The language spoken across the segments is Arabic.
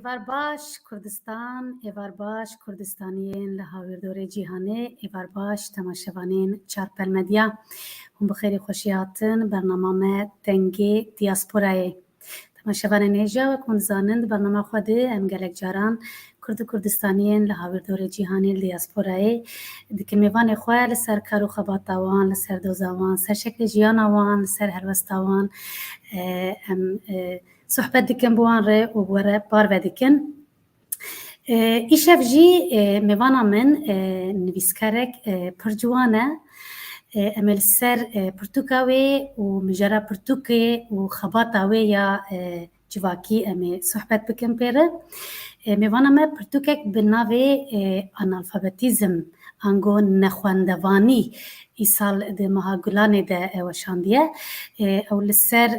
Evar baş Kurdistan, evar baş Kurdistaniyên li hawirdorê cîhanê, evar baş temaşevanên Çarpel Medya. Hûn bi xêrê xweşî hatin bernama me dengê diasporayê. Temaşevanên hêja wek hûn dizanin di bernama xwe de em gelek caran Kurd û Kurdistaniyên li hawirdorê cîhanê li diasporayê dikin mêvanê xwe li ser kar û xebata wan, li ser doza wan, ser şeklê jiyana wan, li ser helwesta wan em sohbet dikin bi wan re û were bar vedikin. Îşev jî mêvana min nivîskarek pir ciwan e. Em ê li ser pirtûka wê û mijara pirtûkê û xebata wê ya civakî em ê sohbet bikin pê re. Mêvana me pirtûkek bi navê analfabetîzm ango nexwendevanî îsal di meha Gulanê de weşandiye. Ew li ser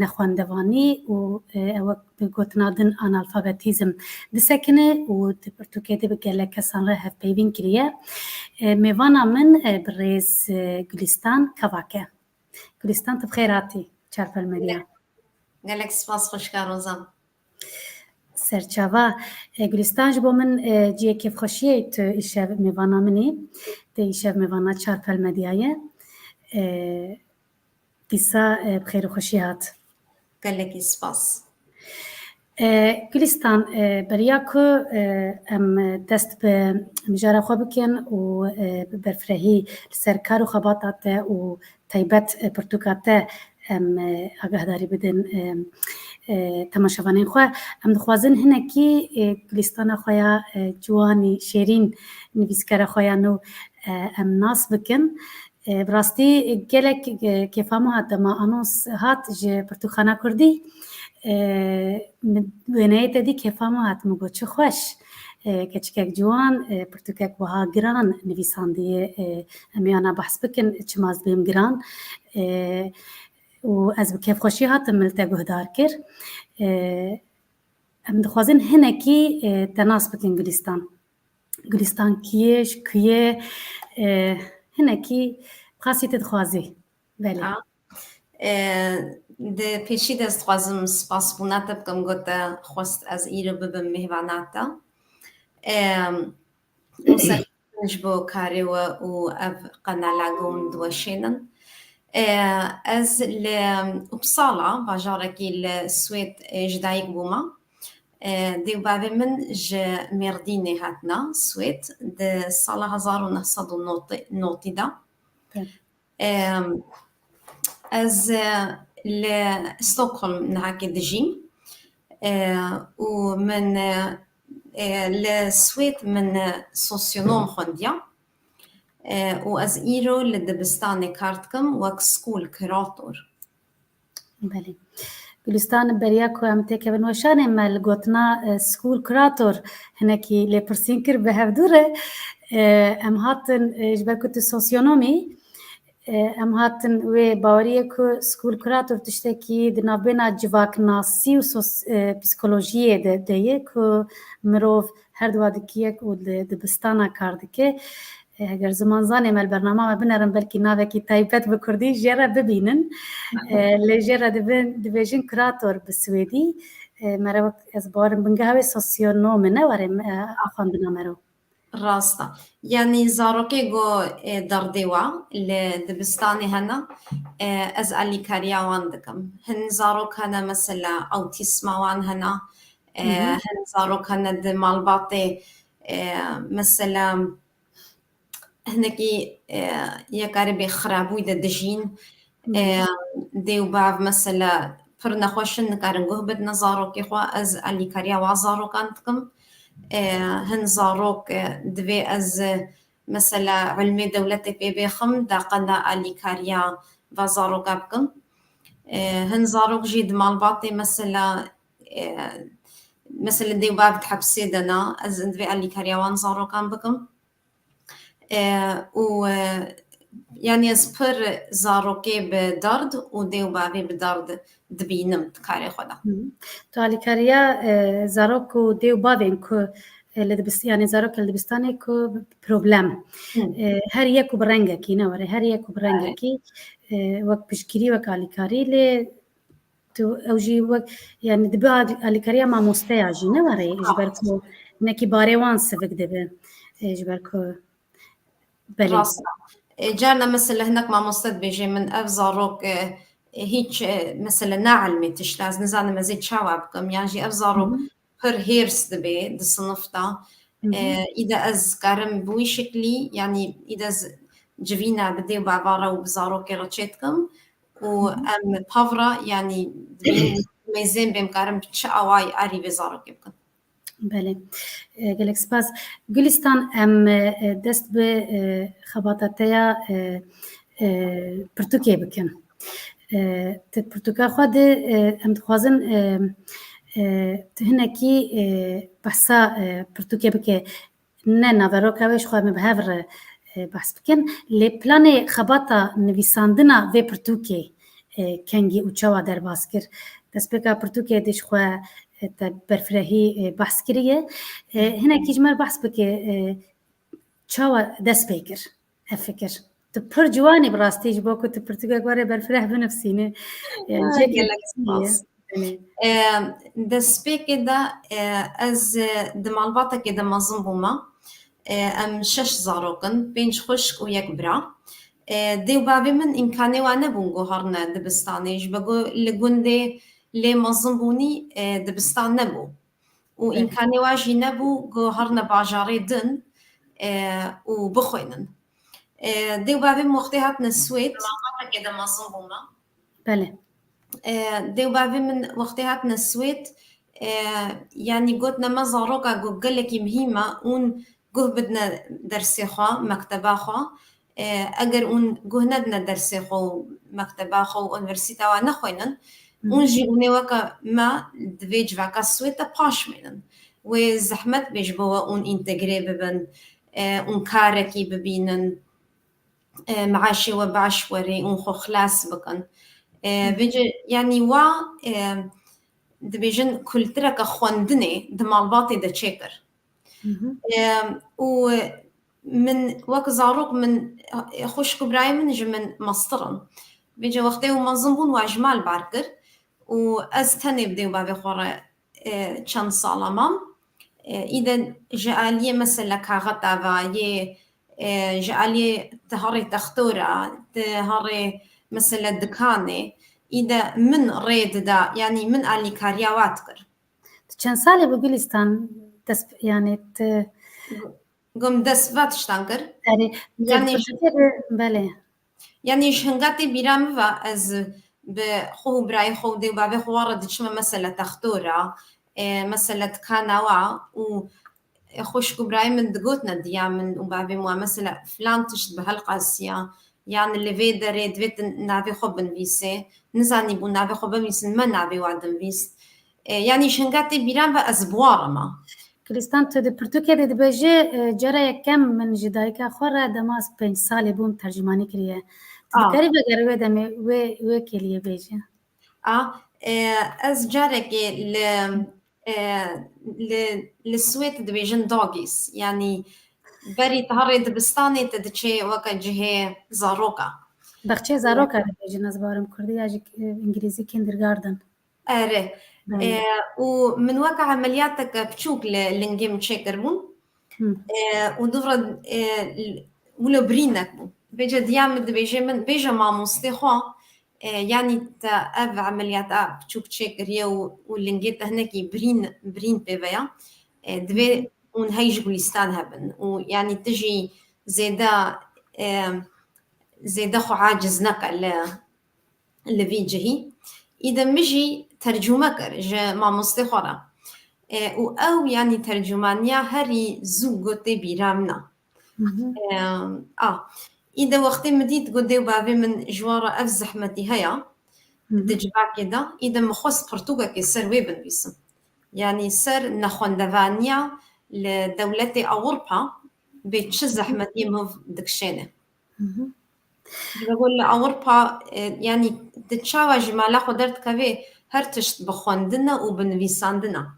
nexwendevanî û ew bi gotina din analfabetîzm disekine û di pirtûkê de bi gelek kesan re hevpeyvîn kiriye. Mêvana min bi rêz Gülistan Kavak e. Gülistan tu bi xêr hatî Çarpel Medya. Gelek spas xweşka rozan. Serçava Gülistan ji bo min ciyê kêfxweşiyê tu îşev mêvana min ê. Te îşev mêvana Çarpel Medyayê. Dîsa bi xêr û xweşî hat. Gelekî spas. Gülistan beriya ku em dest bi mijara xwe bikin û bi berfirehî li ser kar û xebata te û taybet pirtûka te em agahdarî bidin temaşevanên xwe. Em dixwazin hinekî Gulistana xwe ya ciwanî şêrîn nivîskara xwe ya nû em nas bikin. Bi rastî gelek kêfa min hat dema anons hat ji Pirtûkxana Kurdî. Wêneyê te dî kêfa min hat min got çi xweş. Keçikek ciwan, pirtûkek wiha giran nivîsandiye em ê ana behs bikin çima ez bêm giran. û ez bi kêfxweşî hatim li te guhdar kir. Em dixwazin hinekî te nas bikin Gülistan. Gülistan kî ye, ji ku ye, hinekî xasî te dixwazî. Belê. Di pêşî de ez dixwazim spasbûna te bikim got te xwest ez îro bibim mêvana te. û serkeftin ji bo karê we û ev qenala gon diweşênin. Ez li Uppsala, bajarekî li Swêd ji dayîk bûma. Dêwbavê min ji Mêrdînê hatina Swêd di sala 1990 da. Ez li Stockholm nihakê dijîm û min li Swêd min sosyonom xwendiya û ez îro li dibistanê kar dikim wek skûl kurator. Belê. Gülistan beriya ku em têkevin weşanê me li gotina skûl kurator hinekî lêpirsîn kir bi hevdû re. Em hatin ji ber ku tu sosyonomî em hatin wê baweriyê ku skûl kurator tiştekî di navbêna civaknasî û psîkolojiyê de ye ku mirov her duwa dikiyek û di dibistana kar dike. Eger ziman zanê me li bernama me binerin belkî navekî taybet bi Kurdî jê re bibînin. Lê jê re dibêjin kurator bi Swêdî. Merê ez bawerim bingeha wê sosyonom e ne were xwendina mero. Rast e. Yani zarokê got derdê we li dibistanê hene ez alîkariya wan dikim. Hin zarok hene mesela awtîsma wan hene. Hin zarok hene di malbatê mesela hinekî yekarî bê xirabûyî de dijîn. Dê û bav mesela pir nexweşin nikarin guh bidine zarokê xwe ez alîkariya wan zarokan dikim. Hin zarok divê ez mesela ilmê dewletê pê bêxim daqena alîkariya va zaroka bikim. Hin zarok jî di malbatê mesela dê û bav di hepsê de ne ez divê alîkariya wan zarokan bikim. û yani ez pir zarokê bi derd û dê û bavê bi derd dibînim di karê xwe de. Tu alîkariya zarok û dê û bavên ku yani zarok li dibistanê ku problem. Her yek û bi rengekî ne were her yek û bi rengekî wek piştgirî wek alîkarî lê تو اوجی وقت یعنی دبا الیکاریا ما مستعجی نواری جبرکو نکی باروان سفک دبه جبرکو بله راستا جارنا مثلا هناك مع مصطد بيجي من أفزاروك هيك مثلا نعلمي تشتاز نزعنا مزيد شعبكم يعني أفزاروك هر هيرس دبي دي صنفتا إذا أز كارم بوي شكلي يعني إذا جفينا بدي بعبارة وبزاروك رتشتكم وأم بافرا يعني دبين ميزين بمكارم بتشعواي أري بزاروك يبكم بله گلک سپاس گلستان ام دست به خباتاتیا پرتوکیه بکن پرتوکا خود ام دخوازن تهنکی بحثا پرتوکیه بکه نه نوروکا ویش خواه مبهور بحث بکن لی پلان خباتا نویساندنا و پرتوکیه کنگی اوچاوا در باز کر دست بکا پرتوکیه دیش خواه برفرهی بحث کریه هنا کیجمر بحث بکه چاوا دست بکر افکر تو پر جوانی براستی جبا که تو پرتوکا گواره برفره بنفسینه دست بکده از دمالباتا که دمازم بوما ام شش زاروكن بينش خشك وياك برا ديو بابي من إمكاني وانا بونغو هرنا دبستانيش بقو لقوندي لي مظنبوني دبستان نبو وإمكاني واجي نبو جو هرنا باجاري دن وبخوينن ديو بابي موقتها السويد كده مظنبوما بله ديو بابي من وقتها السويد يعني قلتنا ما زاروكا جو قالك مهمة اون جه بدنا درسي خوا مكتبة خوا اگر اون جه ندنا درسي خوا مكتبة خوا ونورسيتا وانا خوينن اون جيوني وكا ما دفيج واكا سويتا باش مينن وزحمت بيج بوا اون انتجري ببن اون كاركي ببينن معاشي وبعشوري اون خو خلاص بكن بيجي يعني وا دبيجن كلترك خواندني دمالباطي دا تشيكر ومن وك زاروك من خوش كبراي من جي من مصطرن بيجي وقتي ومنظمون واجمال باركر وأستني بديو بابي خورا چند سالا مام إذا جعلي مثلا كاغتا فاي جعلي تهري تختورة تهري مثلا دكاني إذا من ريد دا يعني من علي كارياواتكر چند سالی با گلستان دست يعني قم دسفات شتانكر يعني بله يعني شهنغاتي بيرام از بخو براي خو دي بابي خوارد تشما مسألة تختورة مسألة كانوا و خوش براي من دقوتنا ديا من وبابي مو مسألة فلان تشت بهالقاسية يعني اللي في دريد فيت نافي خبن بيسي نزاني بو نافي خبن بيسن ما نافي وعدن بيس يعني شهنغاتي بيرام أزبوار ما كريستان تو دي برتوكي دي بيجي جرى كم من جدايكا خورا دماس 5 سالي بوم ترجماني كريه تذكري بقروي دمي وي كليه بيجي از جاركي للسويت دي بيجن دوغيس يعني بري تهري دبستاني تدشي وكا جهي زاروكا بخشي زاروكا دي بيجي نزبارم كردي اجي انجليزي كيندرغاردن اره ومن واقع عملياتك بتشوك لنجيم تشيكربون ودورة ولو برينك بو بيجا ديامد بيجا من بيجا مع مستخوا يعني تا أب عمليات بتشوك تشيكر واللنجيت هناكي برين بيفيا دبي ونهيج جوليستان هبن ويعني تجي زيدا خو عاجز نقع اللي فيجي إذا مجي ترجمة كر مع مستخورة أو يعني ترجمانيا هري زوجتي بيرامنا إذا وقت مديت قدي وبابي من جوارة أفزحمتي هيا دجبا كده إذا مخص برتوغا كي سر ويبن بيسم يعني سر نخون دفانيا لدولتي أوروبا بيتش زحمتي مهف دكشينه بقول أوروبا يعني تتشاوى جمالا خدرت كافي هرتشت بخوندنا وبنويساندنا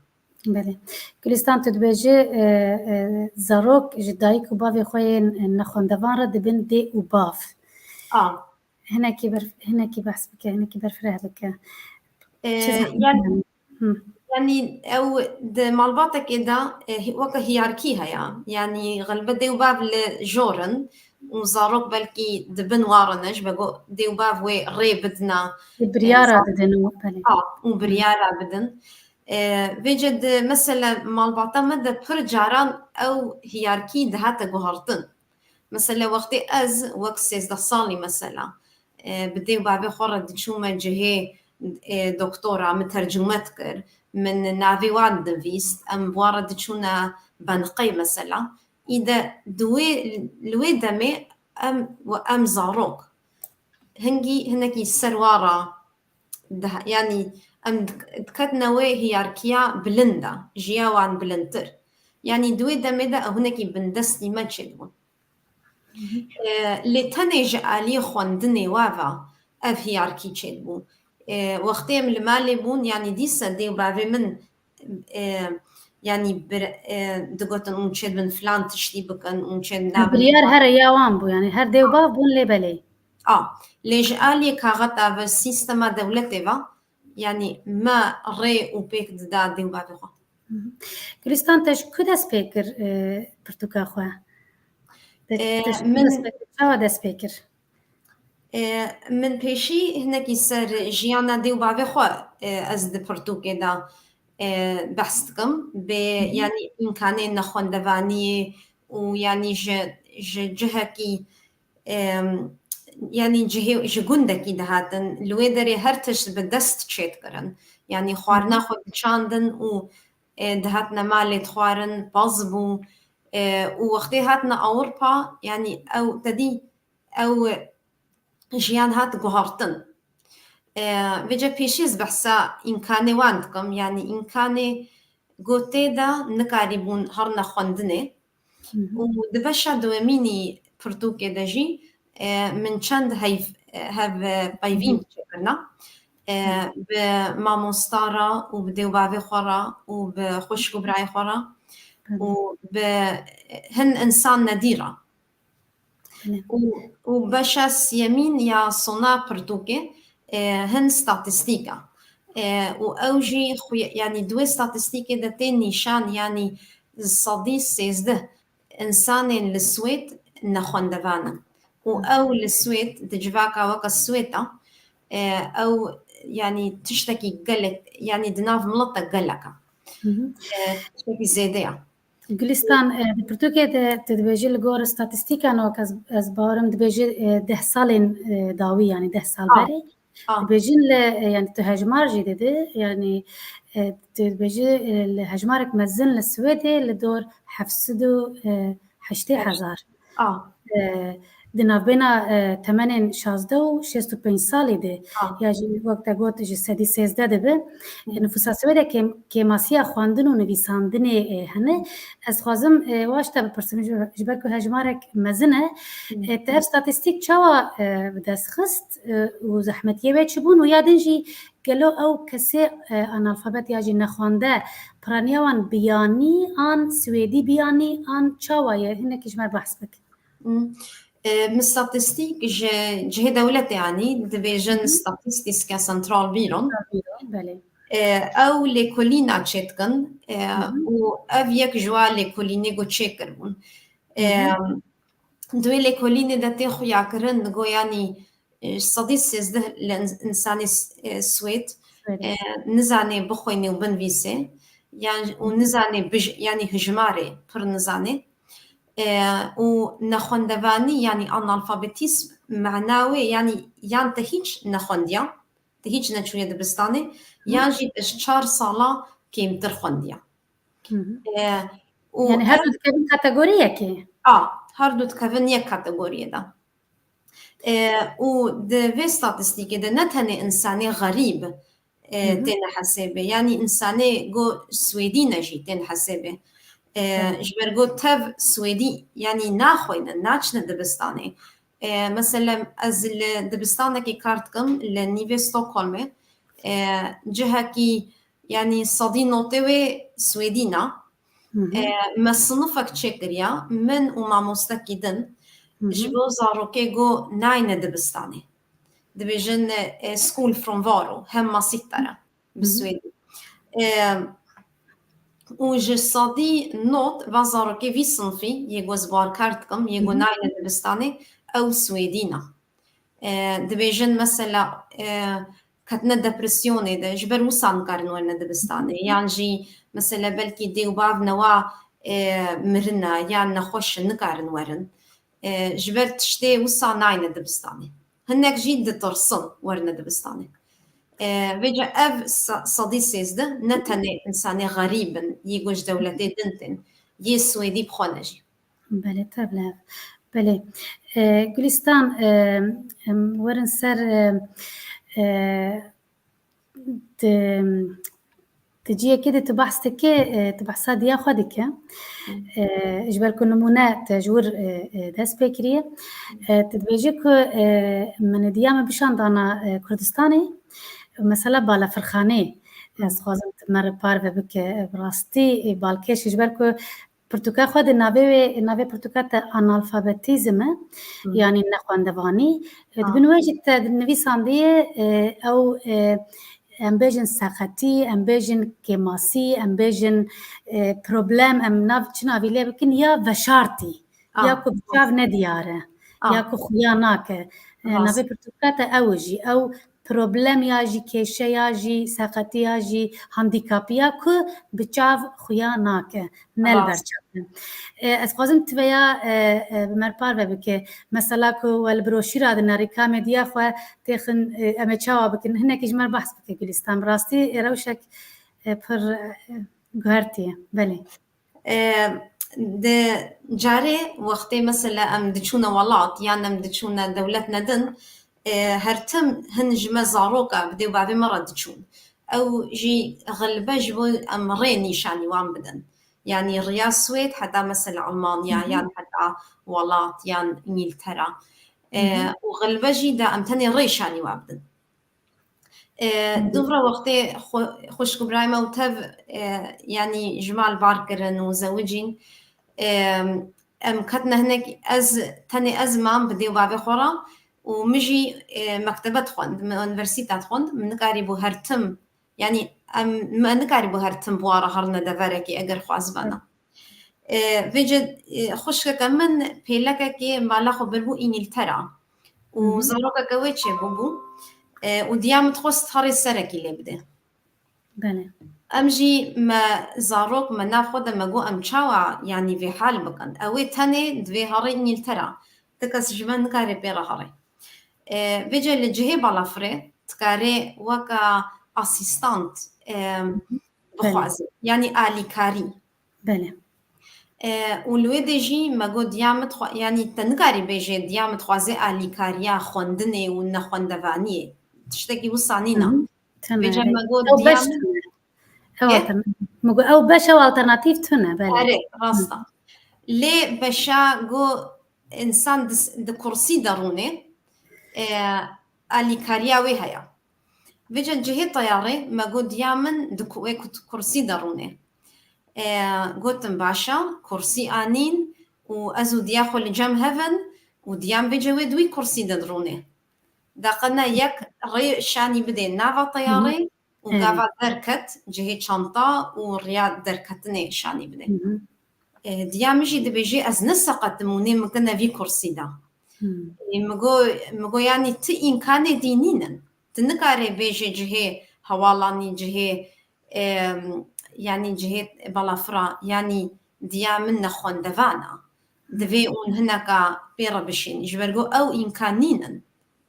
بله كريستان تدبيجي زاروك جدايك وبافي خوين نخوندوان رد بن دي وباف هنا كي بحث بك هنا كي برفره بك چه زحمت يعني يعني. يعني او مالباتا كده وكا هيراركي هيا يعني غالبا ديو باب لجورن وزاروك بلكي دبن وارنش بقو ديو باب وي ري بدنا بريارة ددنو بله. وبريارة بدن بيجد مثلا مالباتا مدى بر جاران او هيراركي دهاتا جوهرتن مثلا وقتی از وقت 13 سالی مثلا بدي بابي خورد شو ما جهه دكتورة مترجمات كر من نافيوان دفيست ام بوارد شونا بنقي مثلا إذا لوي دمي ام زاروك هنجي هنكي السروارة يعني ام دكتنا وي هياركيا بلندا جياوان بلنتر يعني دوي دمي دا هنكي بندسني ما تشدون لتنج علي خواندني وافا اف هياركي تشدبون وقتهم المالي بون يعني ديسا ديو بافي من يعني دقوتن اونشد من فلان تشتي بكن اونشد نابن بريار هر ياوان بو يعني هر ديو باف بون لي بله. ليج آلي كاغتا في السيستما دولتي يعني ما ري وبيك دا ديو بافي خوا كريستان تش كدس بيكر برتوكا خوا تش من كدس بيكر شوا دس بيكر من بيشي هناك يسر جيانا ديو بافي خوا از دي برتو كده بحثكم يعني إمكانين نخون دواني ويعني جهكي يعني جهندكي دهاتن لويدري هرتش بدست تشيت كرن يعني خوارنا خود شاندن و دهاتنا مالي خوارن بازبو ووقتي هاتنا أوروبا يعني أو تدي أو جيان هات جوهرتن بيجا بيشيز بحسا إمكاني واندكم يعني إمكاني قوتي دا نكاريبون هرنا خوندني ودبشا دواميني برتوكي داجي من چند هاف بايفين تشكرنا بماموستارا وبديو بافي خورا وبخشكو براي خورا وبهن إنسان نادرة وبشاس يمين يا صنا برتوكي هن ستاتستيكا وأوجي يعني دوي ستاتستيكي داتين نيشان يعني الصديس سيزده إنسان للسويت نخون دفانا أو للسويت دجفاكا وكا السويتا أو يعني تشتكي قلك يعني دناف ملطة قلكا تشتكي زيدية گلستان برتوکه تدبیجی لگور استاتستیکا نوک از بارم دبیجی 10 سال داوی يعني 10 سال بري دبیجین يعني تهجمار جديدة يعني تدبیجی الهجمارك مزن للسويدي لدور حفصدو 8000 دنا بينا 8 16 و 65 سالي دي يعني وقت قلت جي سدي 16 دبه نفوس السويدة كماسيا خواندن و نویساندنی هنه از خوازم واشتا بپرسم جبركو هجمارك مزنه تهف ستاتستيك چاوا بدست خست و زحمتیه بيت شبون و یادن جي قالو او كسي انالفابت ياجي نخوانده برانيوان بياني آن سويدي بياني آن چاوا هنه كجمار بحث بك من ستاتستيك جه دولة يعني دبيجن ستاتستيكا سنترال بيرون او لكولينا تشيتكن و افيك جوا لكوليني جو تشيكربون دوي لكوليني داتي خويا كرن نقو يعني صديق سيزده الانسان السويد نزاني بخويني وبن فيسي يعني ونزاني يعني هجماري بر نزاني ونخوندواني يعني أنالفابيتيسم معناوي يعني تهيج نخونديا تهيج نتشوية دبستاني يعني اشتشار صالة كيم ترخونديا يعني هردو تكفن كاتيجوريا كي هردو تكفن يك كاتيجوريا دا و دي ستاتستيكي دا نتهني إنساني غريب تين حسابي يعني إنساني جو سويدي نجي تين حسابي جبرگو تف سويدي يعني ناخوين ناچنا دبستاني مثلا از دبستانه كي كارتكم لنيفي ستوكهولم جهكي يعني صدي نوتوي سويدينا ما صنفك تشكريا من وما مستكيدن جبو زاروكي جو ناين دبستاني دبيجن سكول فروم فارو هم سترة بالسويدي. وجي صدي نوت وزاركي في صنفي يجوز باركارتكم يجو نايلة دبستاني أو سويدينا. دبيجن مثلا كتنا دبرسيوني ده جبر وصان كارنونا دبستاني يعني جي مثلا بلكي ديو بعض نوا مرنا يعني نخش نكارن ورن جبر تشتي وصان نايلة دبستاني هناك جيد ترسن ورنا دبستاني. فيجا أف صديسيز ده نتني إنساني غريبا يجوش دولتي دنتن يسويدي بخونجي. بله تبله بله گلستان ورن سر تجي كده تبحثك تبحثها ديا خدك جبال كل نمونة تجور داس بكرية تدبيجك من ديام بشان دانا كردستاني مثلا بالا فرخانه از خوازم تمر پار و بک براستی بالکش جبر پرتوکا خود ناوی پرتوکا تا آنالفابتیزم يعني نخواندوانی دبن وجد نویساندی او ام بیجن ساقتی ام بیجن کماسی ام بیجن پروبلم ام ناف چناوی لی بکن یا وشارتی یا کو بچاو ندیاره یا کو خویاناکه ناوی پرتوکا تا اوجی او پروبلم یا جی کشه یا جی ساقتی یا جی هاندیکاپ یا کو بچاو خویا ناکه نل برچاو از خوازم تویا بمرپار ببکه مثلا کو والبروشیر آد ناریکا مدیا خو تخن امچاوا بکن هناك جمر بحث بکه گلستان راستی روشک پر گهرتیه بله ده جاري وقتي مثلا ام دچونا ولات يعني ام دچونا دولتنا دن هرتم هنجمة زاروكا بديو بعد مرة دچون أو جي غلبة جبو أمرين يشاني وان بدن يعني رياض سويد حتى مثلا ألمانيا يعني حتى ولات يعني إنجلترا وغلبة جي دا أمتني ريشاني وان بدن دوبرا وقتي خوش كبرايما وتف يعني جمال باركرن وزوجين ام كتنا هناك تاني ازمام بديو بابي خورا ومجي مكتبة خوند من انفرسيتات خوند من نكاري بو هرتم يعني ما نكاري بو هرتم بوارا هرنا دفركي اگر خوازبانا فيجد خوش كمان بيلكا كي مالاخو بربو انجلترا وزاروكا كويتشي بوبو وديام تخص هاري السركي اللي بده بله امجي ما زاروك ما ناخذ ما جو ام تشاوا يعني في حال بكن اوي تاني دوي هاري انجلترا تكس جمان كاري بيرا هاري فيجي الجهي بالافري تكاري وكا اسيستانت بخوازي يعني الي كاري بله ولوي ديجي ما جو ديام يعني تنكاري بيجي ديام تخوازي الي كاريا خوندني ونخوندفاني تشتكي وصانينا بيجي ما جو ديام او باش او الترناتيف تونه بله راستا لي باشا جو انسان د كرسي داروني الي كارياوي هيا فيجن جهي طياري ما جو ديامن دكوي كرسي داروني قلتم باشا كرسي آنين وأزو دياخو لجام هفن وديام بيجوي دوي كرسي دروني داقنا يك ري شاني بدي نافا طياري وقافا دركت جهي شنطة ورياض دركتني شاني بدي ديام يجي دبيجي أز نسقت موني مكنا في كرسي دا مقو يعني تئين كاني دينينا تنكاري بيجي جهي هوالاني جهي يعني جهة بالافرا يعني ديا من نخون دفانا دفي اون هناك بيرا بشين جبرقو او امكانينا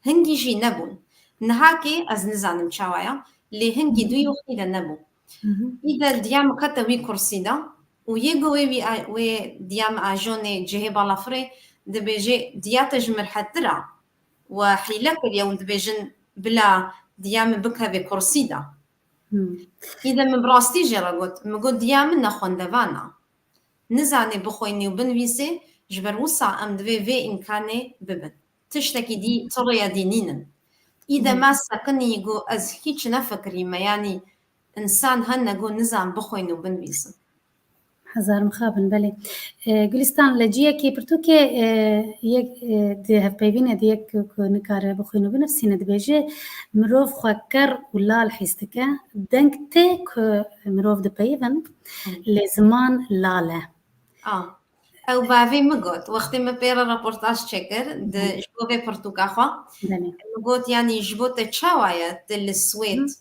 هنجي جي نبون نهاكي از نزان مشاوايا اللي هنجي دوي وقتي لنبو اذا ديا مكتوي كرسي دا ويجو وي ديام اجوني جهة بالافري دبيجي ديا تجمر حترا وحيلك اليوم دبيجن بلا ديام بكها بكرسي دا إذا من براستي جرقت مقود ديامن نخون دفانا نزاني بخويني وبنويسي جبر وصع أم دوي في إمكاني ببن تشتكي دي طريا دينينا إذا ما ساكني يقو أز هيش نفكري ما يعني إنسان هن نقول نزان بخويني وبنويسي هزار مخابن بله گلستان لجیه که پرتو که یک ده هفپیوینه دیگه که نکاره بخوینو بنفسینه دبیجه مروف خوکر و لال حیستکه دنگته که مروف دپیون لزمان لاله او بافي مقوت وقتي ما بيرا رابورتاج شكر د جبوبي برتوكاخوا مقوت يعني جبوت تشاوايا دل السويت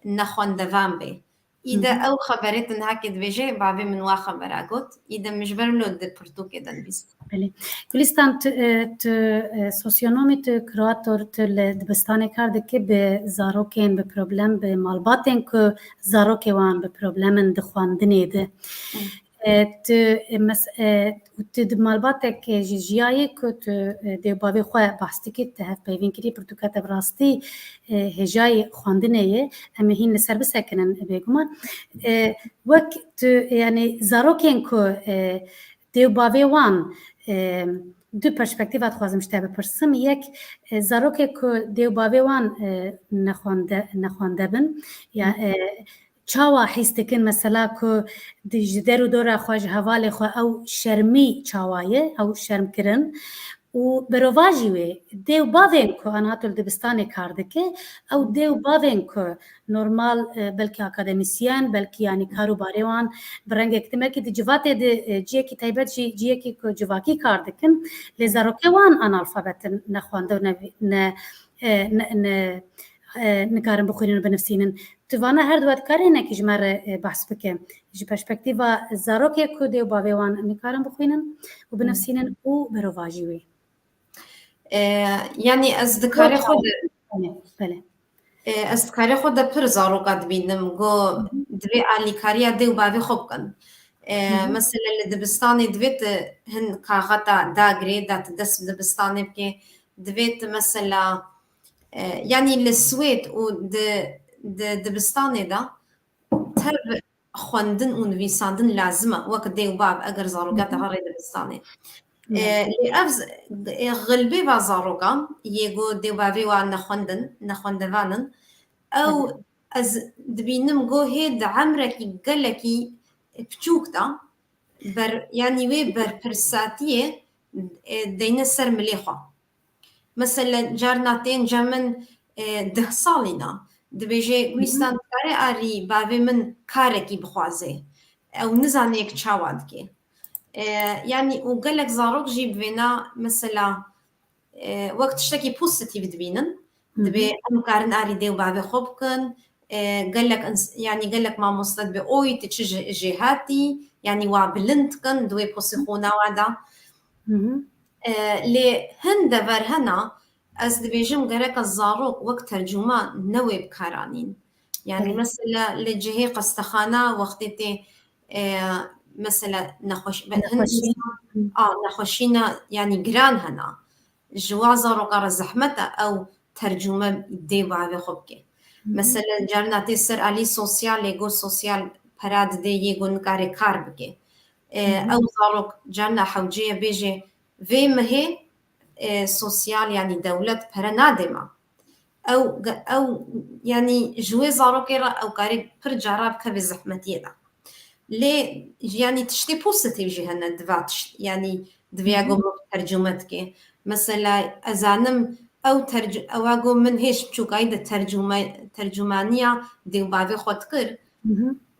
نخون دفامبي إذا أو خبرت إن هاكي دبيجي بافي من وا خبر أقوت إذا مش برلو د برتوكي دن بيس گلستان ت سوسیونومی ت کراتور ت دبستانی کرده که به زاروکین به پروبلم به مالباتین که زاروکی وان به پروبلمن دخواندنی ده ت مالباتك جيجياي كنت دي بابي خو باستيكي تهف بيفين كري برتوكات براستي هجاي خواندنيه اما هين لسر بسكنن بيغما وقت يعني زاروكين كو دي بابي وان دو پرسپکتیوات خوازم شته بپرسم یک زاروکه که دي بابي وان نخوانده بن یا چاوا حیستکن مثلا که جدر و دور خواج حواله خو او شرمی چاوایه او شرم کرن و برواجی وی دیو باوین که آنها تول دبستان کارده که او دیو باوین که نورمال بلکه اکادمیسیان بلکه یعنی کارو باریوان برنگ اکتمر که دی جوات دی جیه کی تایبت جیه کی که جواکی کارده کن لیزاروکه وان آنالفابت نخوانده و نکارن بخورین و بنفسینن توانا هر دوات کاری نکی جمار بحث بکن جی پرسپکتیوا زاروکه که دیو باویوان نکارن بخورین و بنفسینن و برواجیوی يعني أصدقائي خود أصدقائي خود پر زاروكات بينم جو دبي على كاريا ديو بافي خبكن مثلا الدبستاني دبيت هن كاغتا داغري دات دس دبستاني بكي دبيت مثلا يعني السويد و دبستاني دا ترب خواندن و نویساندن لازمه وقت ديو باب اگر زاروكات هاري دبستاني لأفز غلبي بازاروكا يجو ديو بابي وان نخوندوانن او از دبينم جو هيد عمركي قلكي بچوكتا بر يعني وي بر برساتيه دينا سر مليخه مثلا جارناتين جامن 10 سالينا دبيجي ويستان كاري اري بابي من كاركي بخوازي او نزانيك تشاوادكي يعني وقالك زاروك جيب بينا مثلا وقت تشتكي بوزيتيف دبينن دبي ام كارن اري ديو بابي خوبكن قالك يعني قالك ما مصدد بأوي تشج جهاتي يعني وابلنتكن دوي بوسيخونا وعدا لي هند برهنا از دبيجم قالك الزاروك وقت ترجمة نوي بكارانين يعني مثلا لجهي قستخانة وقتتي مثلا نخوشينا يعني جران هنا جوازة رقار الزحمة أو ترجمة ديبا على خبكي مثلا جارنا تسر علي سوسيال يجو سوسيال براد دي يجو نكاري كاربكي أو زاروك جارنا حوجية بيجي في مهي سوسيال يعني دولة برنادمة أو يعني جوي زاروكيرا أو كاري برجاراب كبي زحمتي ده ليه يعني تشتي بوزيتيف جهنا دفاتش يعني دفياغو ترجمتك مثلا أزانم أو أو أقول من هيش بشوك عيدة ترجمانية دي بابي خودكر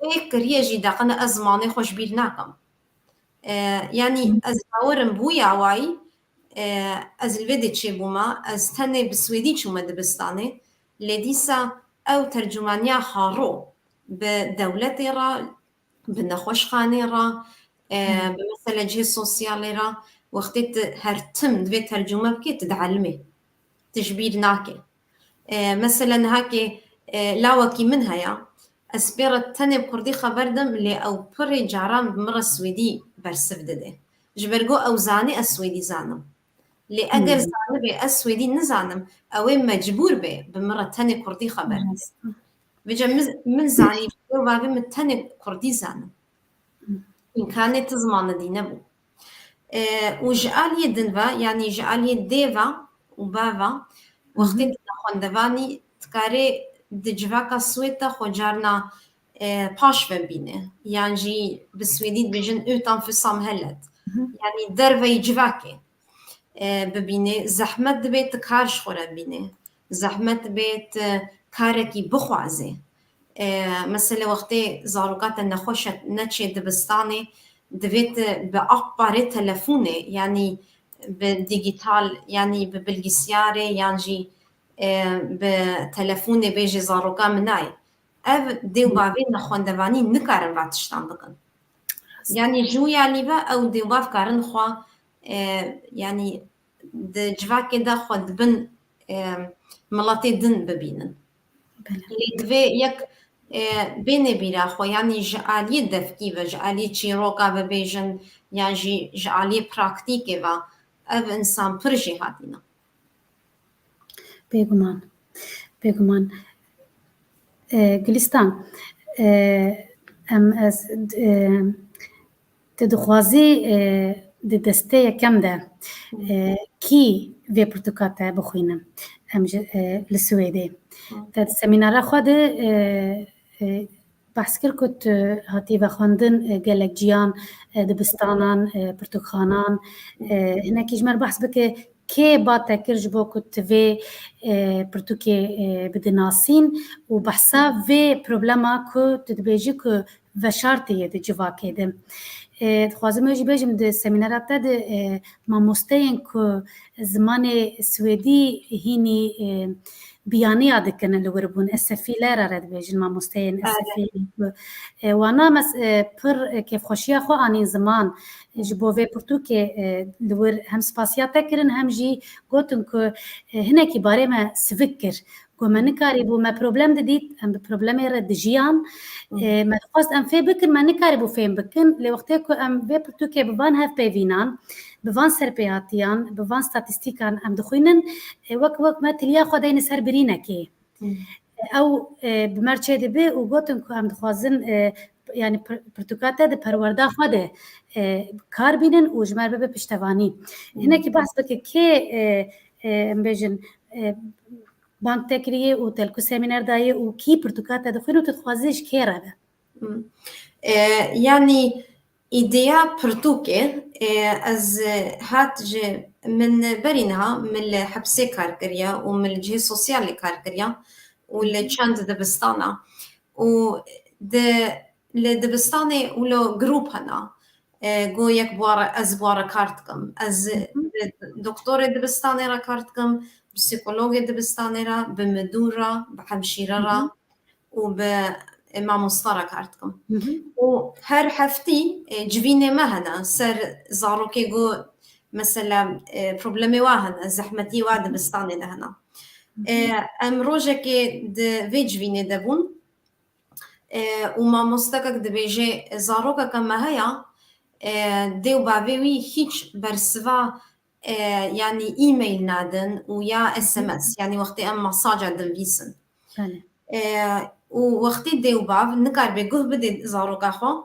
إيه يجي داقنا أزماني خوش بيرناكم يعني أزاورم بويا واي از الفيدي تشيبوما از تني بسويدي شو مدبستاني لديسا أو ترجمانية خارو بدولتي را بنخوش خاني را بمثلا جهة سوسيالي را وقتت هرتم دوي ترجمة بكي تدعلمي تجبير ناكي مثلا هاكي لاوكي منها يا أسبيرة تاني بكردي خبردم اللي أو بري جاران بمرة سويدي برسفدده جبرقو أو زاني السويدي زانم اللي أجر زاني بي السويدي نزانم أو مجبور بي بمرة تاني كردي خبردي بيجا من زاني باقي من تاني كردي زانم إن كانت زمان دي نبو وجعالي دنفا يعني جعالي ديفا وبافا وقتين تنخون دفاني تكاري دجفاكا سويتا خجارنا باش ببینه یعنی جی بسویدید بیجن اوتان فسام هلت یعنی دروی جواکه ببینه زحمت دبیت کارش خوره بینه زحمت بیت کارکی بخوازه مثلا وقتی زاروکات نخوشت نچه دبستانه دبیت به اقبار تلفونه یعنی به دیجیتال یعنی به بلگیسیاره یعنی جی به تلفونه بیجی زاروکا منای او دیو باوی نخوندوانی نکارن واتشتان بکن یعنی جویا لیبا او دیو باف کارن خوا یعنی د جواکه دا خود بن ملاتی دن ببینن لیدوی یک بینه بیرا خو یعنی جعالی دفکی و جعالی چیروکا ببیجن یعنی جعالی پراکتیکه و او انسان پرجی هاتینا بگمان گلستان ام از تدخوازی دسته یکم ده کی وی پرتوکاته بخوینم ام لسویده تد سمیناره خود بحث کرد کت هاتی و خواندن گلک جیان دبستانان پرتوخانان هناك جمر بحث بك كي باتا كرج بو كت في برتوكي بدناسين وبحثا في بروبلما كو تدبيجي كو وشارتي دي جواكي دي خوازم يجي بيجم دي سمينارات دي ماموستين كو زمان سويدي هيني بياني عادكن اللي وربون اسفي لارا رد بيجن ماموستين اسفي وانا مس پر كيف خوشيا خو اني زمان جبو في برتوكي لور هم سباسيات تكرن هم جي قوتن كو هنا كي باري ما سفكر كو ما نكاري بو ما بروبلم ديت ام بروبلم رد جيان ما خواست ام في بكر ما نكاري بو فين بكن لوقتي كو ام في برتوكي ببان هاف بيفينان بفان سربياتيان بفان ستاتستيكان ام دخوينن وك ما تليا خدين سر برينكي او بمرچه دبي وقوتن كو ام دخوازن يعني برتوكاتا ده پرورده خواده کار بینن و جمر به پشتوانی هنه که بحث بکه که بیجن بانک تکریه و تلکو سمینار دایه و کی پرتوکاتا ده خوینو تدخوازیش که را ده يعني إيديا برتوكي از هات جي من برينها من الحبسي كاركريا ومن الجهة السوسيالي كاركريا واللي چند دبستانا و لدبستاني ولو جروب هنا جو يك بوارا از بوارا كارتكم از دكتور دبستاني را كارتكم بسيكولوج دبستاني را بمدورة بحمشيرة را وبإمام مصطرى كارتكم وهر حفتي جبيني ما هنا سر زاروكي جو مثلا بروبلمي واهنا زحمتي واد دبستاني لهنا ام روجكي في جبيني دبون وما مستقق دبيجي زاروكا كما هيا ديو باوي هيج برسوا يعني ايميل نادن ويا اس ام اس يعني وقتي ام مساج عندن فيسن ووقتي ديو باف نكار بيجوه بدي زاروكا خو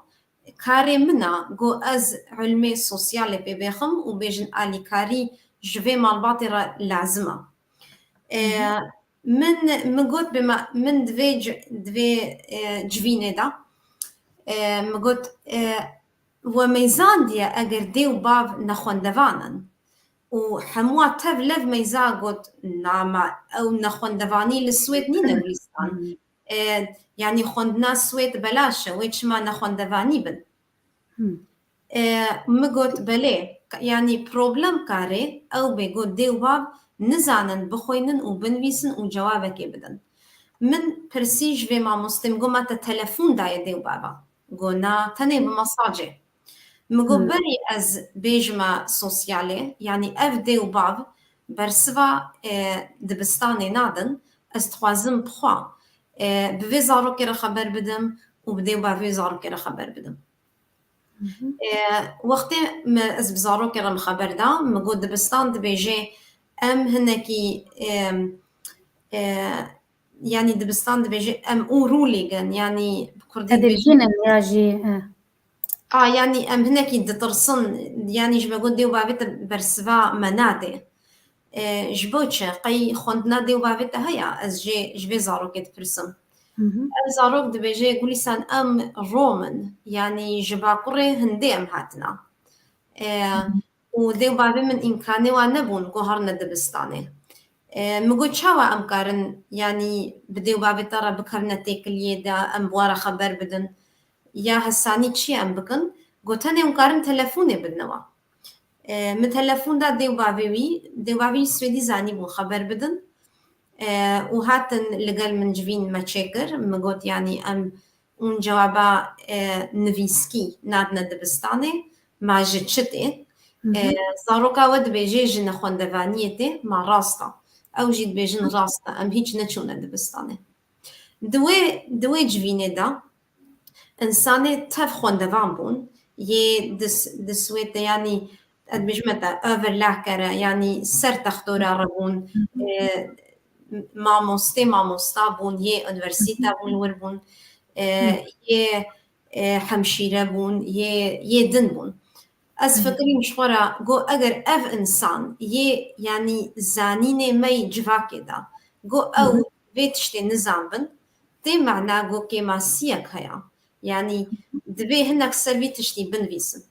كاري منا جو از علمي سوسيالي بيبيخم وبيجن الي كاري جوي مالباطرة لازمة من قلت بما من دوي جويني دا من قلت وميزان دي اگر ديو باف نخوندوانن وحموا تف لف ميزان قلت نعم او نخوندواني للسويت نينا بلستان يعني خوندنا سويت بلاشة ويش ما نخوندواني بن مقلت بلي يعني بروبلم كاري او بيقول ديو باف نزانن بخوينن وبنويسن وجوابك بدن من برسيج في ما مستم قوما تلفون داي ديو بابا قلنا تاني بمساجي مقبري از بيجما سوسيالي يعني اف ديو باب برسوا دبستاني نادن از تخوازم بخوا بفي زارو كرا خبر بدم وبديو بافي زارو كرا خبر بدم وقتی از بزارو كرا الخبر دا مقود دبستان دبيجي ام هنكي يعني دبستان دبيجي ام او روليغن يعني بكردي تدبجين ياجي يعني ام هنكي دترسن يعني جبا قد ديو بابيتا برسفا مناتي جبوتش قي خوندنا ديو بابيتا هيا از جي جبي زارو كت برسم زارۆک دەبێژێ گولیسان ئەم ڕۆمن یعنی ji bakurê hindê em hatine û dêw bavê min îmkanê wan nebûn ku harine dibistanê min got çawa em karin yanî bi dêw bavê te re bikevne têkiliyê de em bi we re xeber bidin ya hesanî çi em bikin got tenê hûn karin telefonê bidinەوە min telefon da dêw bavê wî dêw bavê Swêdî zanîbûn xeber bidin û hatin li gel min civîn me çêkir min got yanî em hûn cewaba nivîskî nadine dibistanê ma ji çi tê zaroka we dibêje ji nexwendevaniyê tê ma rast e ew jî dibêjin rast e em hîç neçûne dibistanê di wê civînê de insanê tev xwendevan bûn yê di Swêdê yanî dibêjime te överlah kere yanî ser textora re bûn mamostê mamosta bûn yê universîte bûn wir bûn yê hemşîre bûn yê din bûn ez fikirîm ji xwe re got eger ev insan yê yanî zanînê me yê civakê de got ew vê tiştê nizanbin tê mena got kêmasiyek heye yanî divê hinek ser vî tiştî binivîsin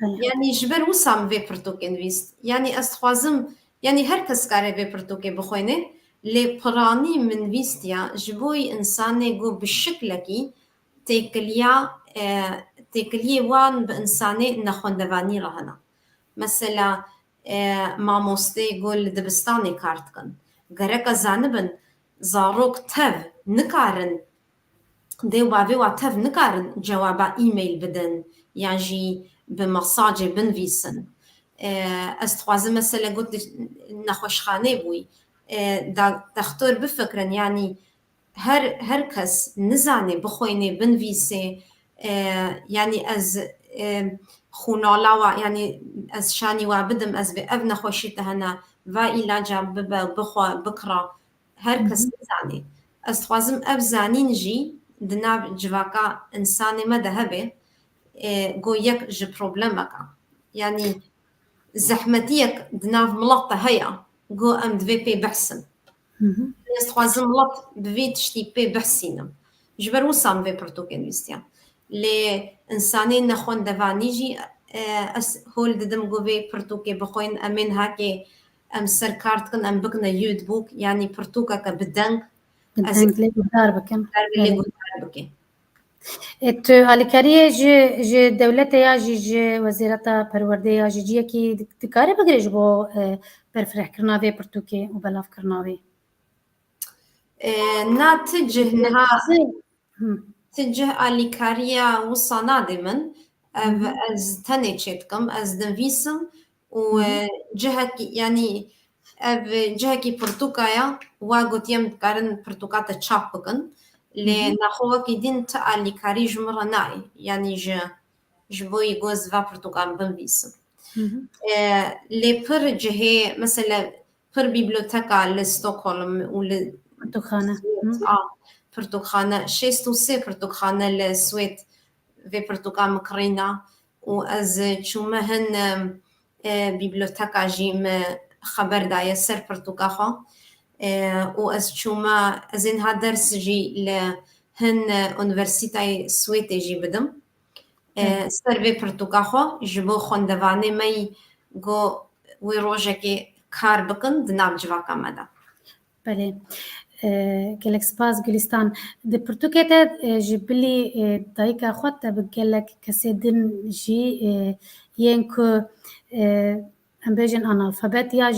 yanî ji ber wisa min vê pirtûkê nivîst yanî ez dixwazim yanî her kes kare vê pirtûkê bixwêne lê piranî min nivîstiye ji bo insanê got bi şiklekî têkiliyê wan bi insanê nexwendevanî re hene mesela mamostê got li dibistanê kar dikin gereka zanibin zarok tev nikarin dêw bavê wa tev nikarin cewaba e-mail bidin yan jî bi mesajê binivîsin ez dixwazim mesela got nexweşxanê bûyî dextor bifikirin yanî her kes nizanê bixwênê binivîsê yanî ez xûnala wa yanî ez şanî wa bidim ez vê ev nexweşî te hene va îlaca bibe bixwe bikira her kes nizanê ez dixwazim ev zanîn jî di nav civaka insanê me de hebe got yek ji problemeka yanî zehmetiyek di nav milat te heye got em divê pê behsin ez dixwazim milat bi vê tiştî pê behsînim ji ber wisa min vê pirtûkê nivîstiye lê insanê nexwendevanî jî ez hol didim got vê pirtûkê bixwên em ên hekê em serkar dikin em bikine YouTube yanî pirtûkeke bi deng lê guhdar bikin lê guhdar bike tu alîkariyê ji dewletê ya jî ji Wezîreta Perwerdê ya jî ciyekî dikare bigire ji bo berfirehkirina vê pirtûkê û belavkirina wê na ti cih niha ti cih alîkariya wisa nadê min ev ez tenê çê dikim ez dinivîsim û cihekî yanî ev cihekî pirtûkaya wa gotiyem dikarin pirtûka te çap bikin lê naxwe wekî din ti alîkarî ji min re nayê yanî ji bo yî got ez va pirtûkan binivîsim lê pir cihê mesela pir bîblioteka li Stockholm û li pirtûkxane şêst û sê pirtûkxane li Swêd vê pirtûkan min kirîne û ez çûme hin bîblioteka jî me xeber daye ser pirtûka xwe û ez çûme ez ê niha ders jî li hin Universîteyê Swêdê jî bidim ser vê pirtûka xwe ji bo xwendevanê me yî got wê rojekê kar bikin di nav civaka me de belê gelek spas Gülistan di pirtûkê te ji bilî dayîka xwe te bi gelek kesê din jî yên ku em bêjin analfabet ya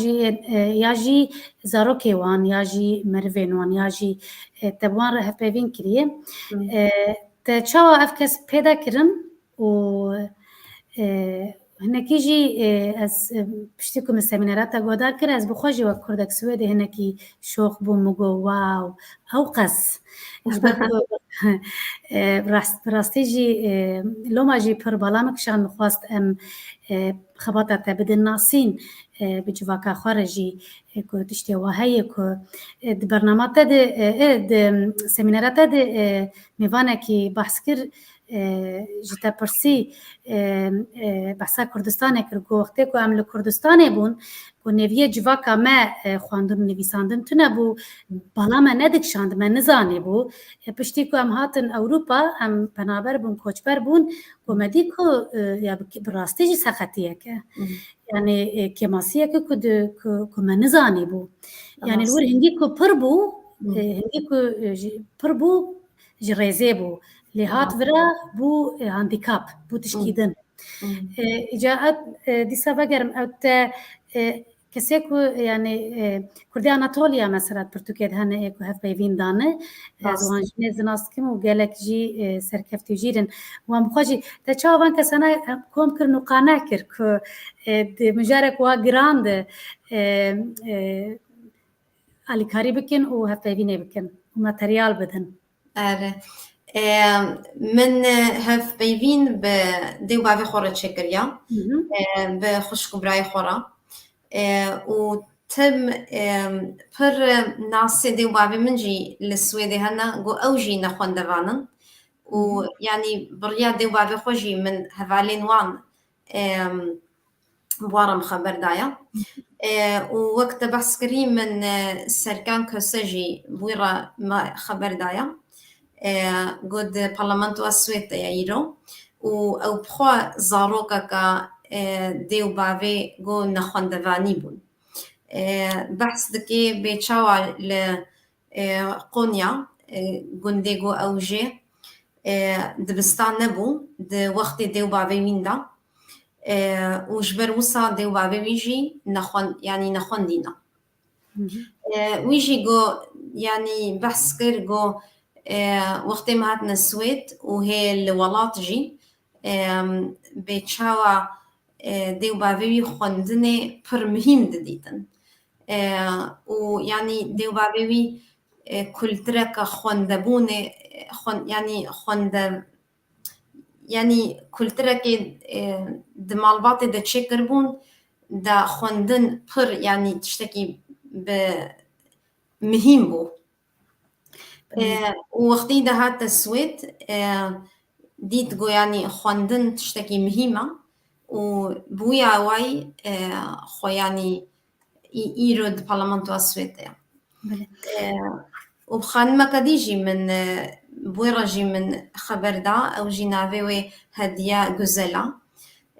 jî zarokê wan ya jî merivên wan ya jî te bi wan re hevpeyvîn kiriye te çawa ev kes pêda kirin û hinekî jî ez piştî ku min semînera te godar kir ez bi xwe jî wek kurdek Swêdê hinekî şox bûm min got wow ew qes ji ber ku bi rastî jî loma jî pir bala min kişan dixwast em xebata te bidin nasîn bi civaka xwe re jî ku tiştê wa heye ku di bernama te de di semînera te de mêvanekî behs kir ji te pirsî behsa Kurdistanê kir got wextê ku em li Kurdistanê bûn و نویه جواکا ما خواندن و نویساندن تونه بو بالا ما ندکشاند ما نزانی بو پشتی که ام هاتن اوروپا ام پنابر بون کوچبر بون و مدی که یا براستی جی سخطیه که يعني كماسية كو ما نزاني بو يعني الور هنجي كو بربو هنجي كو بربو جريزي بو لهات فرا بو هانديكاب بو تشكيدن جاءت دي سافاجر اوت كسيكو يعني كردي اناطوليا مثلا برتوكيد هنا ايكو هف بيفين دانه زوان جنيز ناسكم وقالك جي سركفتي جيرن وام بخوجي تا چاوان كسانا كوم كرنو قاناكر كو مجارك وا جراند علي كاري بكن وهف بيفين بكن وماتريال بدن من هف بيفين بديو بافي خورة شكريا بخشكو براي خورة وتم پر ناسي ديو بافي منجي للسويدي هنا قو أوجي نخوان دفانن ويعني بريا ديو بافي خوجي من هفالين وان بوارم خبر دايا ووقت بحث كريم من سركان كوسجي بويرا ما خبر دايا قد برلمانتو السويد يايرو او بخوا زاروكا كا ديو بافي قو نخوان دفاني بون بحث دكي بيتشاوا لقونيا قنديقو اوجي دبستان نبو د وقت ديو بافي ويندا وجبر وصا ديو بافي ويجي نخوان يعني نخوان دينا ويجي قو يعني بحث كر قو وقت ما هاتنا السويد وهي الولات جي بيتشاوا ديو بافي خوندني پر مهم دديتن ويعني ديو بافي كلترك خوندبوني يعني خوند يعني كلترك دمالباتي دا تشكربون دا خوندن پر يعني تشتكي بمهم بو ووقتي ده هات السويد ديت جو يعني خوندن تشتكي مهمة وبويا واي خو يعني يرد برلمانتو السويد وبخان ما كديجي من بويرجي من خبر دا او جي نافيوي هدية جوزيلا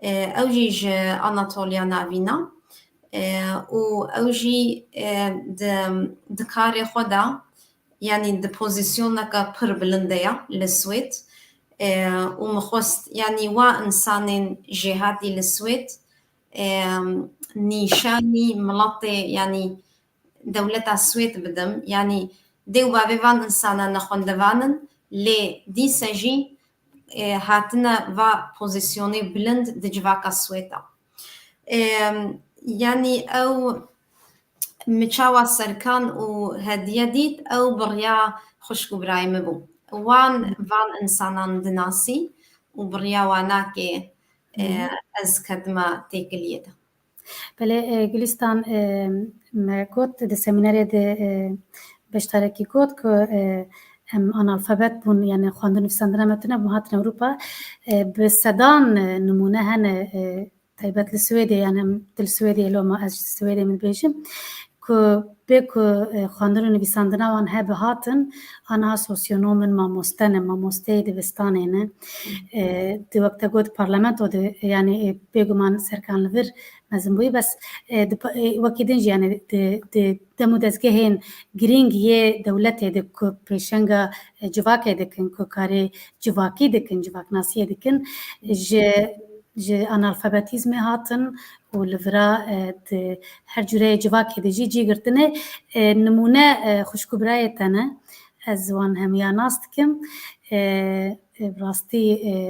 او جيج اناطوليا نافينا او جي دكاري خدا يعني د بوزيسيونك پر بلندية للسويد ومخوست يعني وا انسان جهاتي للسويد نيشاني ملطي يعني دولة السويد بدم يعني ديو بابي فان انسانا نخون دوانن لي دي سجي هاتنا va بوزيسيوني بلند دجواكا السويدا يعني او متشاوى سركان وهدية ديت أو بريا خشكو براي مبو وان فان إنسانان دناسي وبريا واناكي أز كدما تيكليدا بله گلستان ما قلت ده سمیناری ده بشترکی قلت که ام آنالفابت بون یعنی خواندن نویسندن متونه بوهاتن اروپا بسدان نمونه هن تایبت لسویدی یعنی دل سویدی لو ما از سویدی من بیشم که بکو خواندن و نویسندن وان هبه هاتن آنها سوسیونومن ماموسته دوستانه نه دی وقت گود پارلمنت و یعنی بگو من سرکان لور مزن بوی بس وکی دنج یعنی دمو دزگهین گرینگ یه دولته ده که پیشنگا جواکه دکن که کاری جواکی دکن جواک ناسیه دکن جه آنالفابتیزم هاتن و لورا هر جوره جواکی ده جی گرتنه نمونه خوشکو برای تنه از وان همیا ناست کم براستی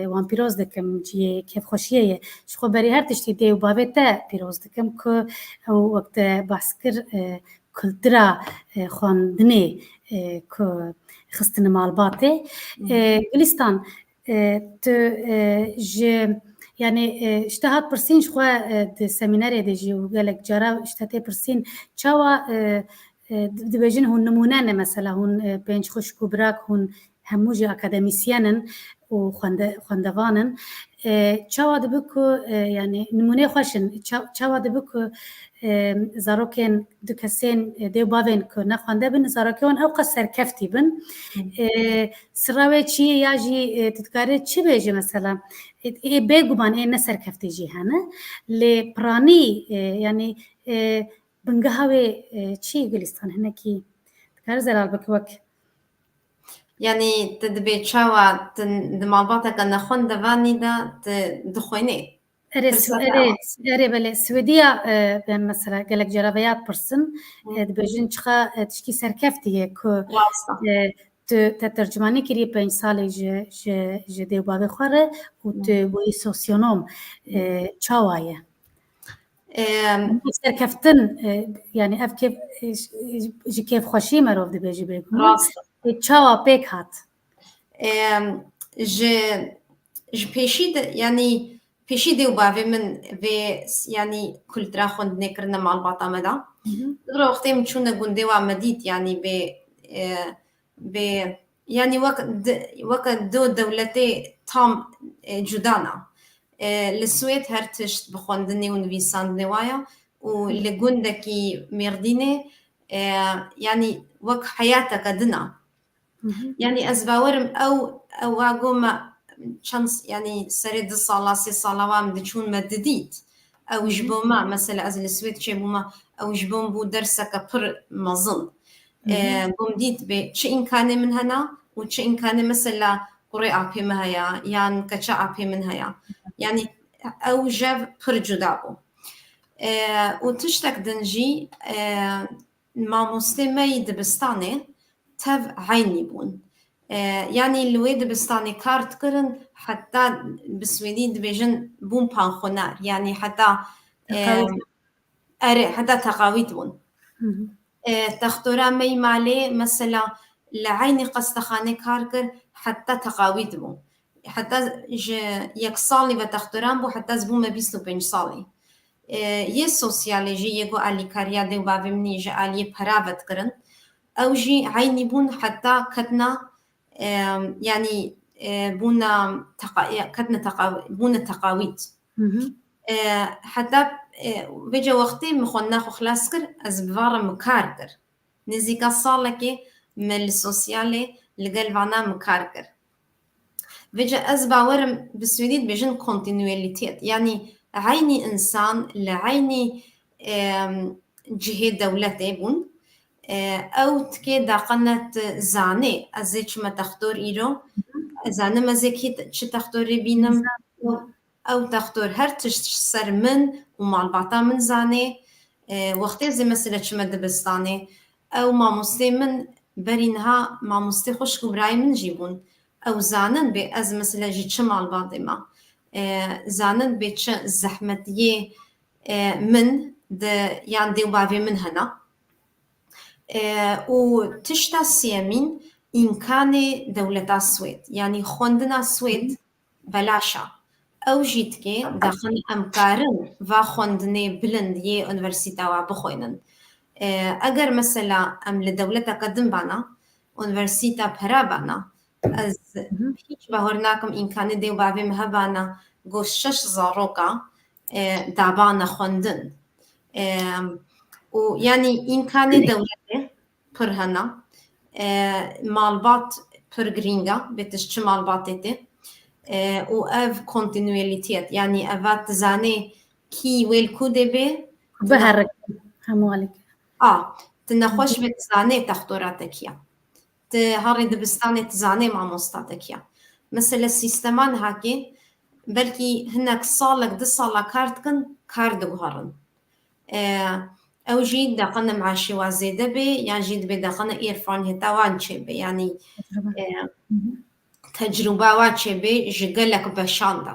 وان پیروز دکم جیه کیف خوشیه شخو بری هر تشتی دیو بابه تا پیروز دکم که وقت بحث کر کلترا خواندنه که خستن مالباته گلستان تو جه يعني اشتهت برسين شخوا د سميناري دجي وقالك جرا اشتهت برسين چاوا دبجن هون نمونانه مثلا هون بنج خوش كبراك هون هەموو جی ئاکادمیسیەنن و خوێندەوانن چاوا دەبێ ku yani نمونەی خۆشن چاوا دەبێ ku zarokên du kesên dêw bavên ku nexwende bin zarokên ew qas serkeftî bin sirawê çi ye ya jî tu dikarî çi bêje mesela bêguman ê ne serkeftî jî hene lê piranî yani bingeha wê çi Gülistan hinekî dikarî zelal bike wek يعني تدبي تشاوا دمالباتك أن خون دواني دا دخويني erê belê Swêdiya mesela gelek ceraveyat pirsin dibêjin çiqa tişkî serkeftî ye ku tu te tercümanî kirî 5 salê ji dêwbavê xwe re û tu bûyî sosyonom çawa ye serkeftin yani ev kêf ji kêfxweşî merov dibêjî bêguman çawa pêk hat ji pêşî yani pêşî dêwbavê min vê yani kultura xwendinêkirina malbata me da dibira wextê min çûne gundê wa me dît yani bê yani wek du dewletê tam cuda na li Swêd her tişt bi xwendinê û nivîsandinê waya û li gundekî Mêrdînê yani wek heyateke din a yani ez bawerim ew wagoma çend yani serê 2 sala 3 sala wan diçûn me didît ew ji bo me mesela ez li Swêd çêbûma ew ji bo min bû derseke pir mezin bûm dît bê çi îmkanê min hene û çi îmkanê mesela qurê apê me heye yan keça apê min heye yani ew jev pir cuda bû û tiştek din jî mamostê me yê dibistanê tev heynî bûn yani li wê dibistanê kar dikirin heta bi Swêdî dibêjin bûn panxwener yani heta erê heta teqawît bûn textora me yê malê mesela li heynî qestexanê kar kir heta teqawît bû heta ji yek salî ve textoran bû heta ez bûme 25 salî yê sosyalê jî yê got alîkariya dêwbavê min ji aliyê pera vedikirin ew jî heynî bûn heta ketina yani bûne teqawît heta vêce wextê min xwendina xwe xilas kir ez bi varan min kar kir nêzîka salekê me li sosyalê li gel vana min kar kir vêce ez bawerim bi Swêdî dibêjin kontinûyelîtet yani heynî insan li heynî cihê dewletê bûn ew tikê daqene tu zanê ez ê çime textor îro zanim ez ê çi textorê bînim ew textor her tişt ser min û malbata min zanê wextê ez ê mesela çime dibistanê ew mamostê min berî niha mamostê xweşk û birayê min jî bûn ew zanin bê ez mesela jî çi malbatê me zanin bê çi zehmetiyê min di yan dêwbavê min hene û tişta sêmîn îmkanê dewleta Swêd yani xwendina Swêd belaşa ew jî tikê daxin em karin va xwendinê bilind yê unîversîta wa bixwînin eger mesela em li dewleteke din bana unîversîta pera bana ez hiç bawer nakim îmkanê dêwbavê me hebana got 6 zaroka dabana xwendin û yani îmkanê dewletê pir hene malbat pir giring e bê tu ji çi malbatê tê û ev kontinûyelîtet yani eva tu zanê kî wêl ku dêbê biherik hemû alî tu nexweş bê tu zanê textora te kî ye tu herî dibistanê tu zanê mamosta te kî ye mesela sîsteman hakê belkî hinek salek 2 sala kar dikin kar diguherin ew jî daqine meaşê wa zêde bê yan jî dibê daqine êrfan heta wan çêbe yani tecrüba wa çêbê ji gelek beşan de